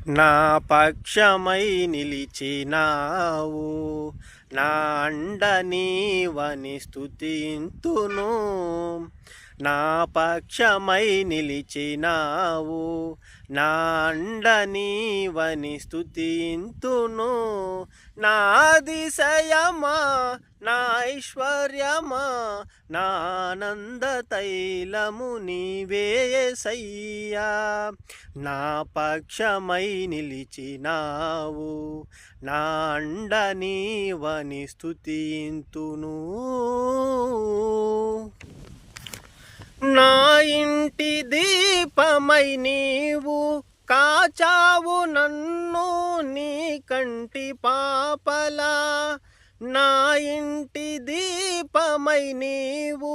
నా పక్షమై నిలిచినావు, నా అండ నీవని స్తుతింతును. నా పక్షమై నిలిచినావు, నా అండ నీవని స్తుతింతును. నా అతిశయమా, నా ఐశ్వర్యమా, నా ఆనంద తైలము నీవే యేసయ్యా. నా పక్షమై నిలిచినావు, నా అండ నీవని స్తుతింతును. నా ఇంటి దీపమై నీవు కాచావు నన్ను నీ కంటి పాపలా. నా ఇంటి దీపమై నీవు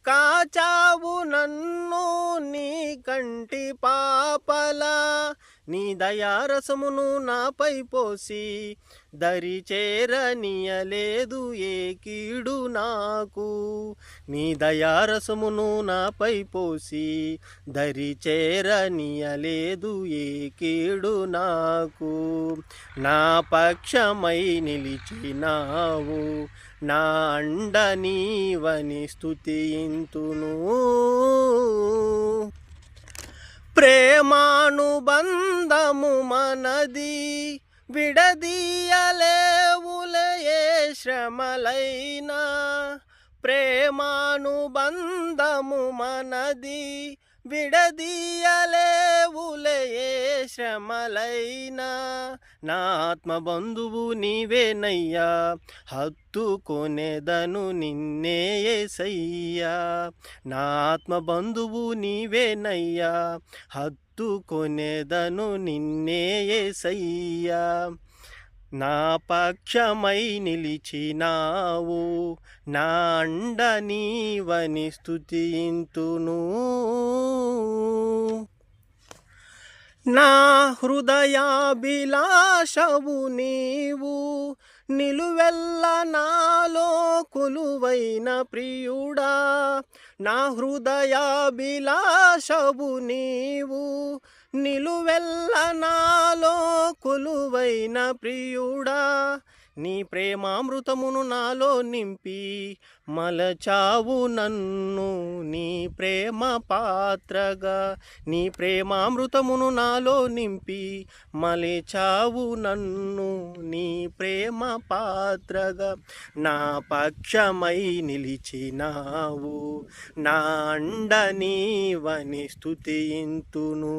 కాచావు నన్ను నీ కంటి పాపలా. నీ దయారసమును నాపై పోసి దరి చేరనీయలేదు ఏ కీడు నాకు. నీ దయారసమును నాపై పోసి దరి చేరనీయలేదు ఏ కీడు నాకు. నా పక్షమై నిలిచినావు, నా అండ నీవని స్తుతింతును. ప్రేమానుబంధము మనది, విడదీయలేవులే ఏ శ్రమలైనా. ప్రేమానుబంధము మనది, విడదీయలేవులే ఏ శ్రమలైనా. నా ఆత్మబంధువు నీవేనయ్యా, హత్తుకొనేదను నిన్నే యేసయ్యా. నా ఆత్మబంధువు నీవేనయ్యా, హత్తుకొనేదను నిన్నే యేసయ్యా. నా పక్షమై నిలిచినావు, నా అండ నీవని స్తుతింతును. నా హృదయాభిలాషవు నీవు, నిలువెల్ల నాలో కొలువైన ప్రియుడా. నా హృదయాభిలాషవు నీవు, నిలువెల్ల నాలో కొలువైన ప్రియుడా. నీ ప్రేమామృతమును నాలో నింపి మలచావు నన్ను నీ ప్రేమ పాత్రగా. నీ ప్రేమామృతమును నాలో నింపి మలచావు నన్ను నీ ప్రేమ పాత్రగా. నా పక్షమై నిలిచినావు, నా అండ నీవని స్తుతింతును.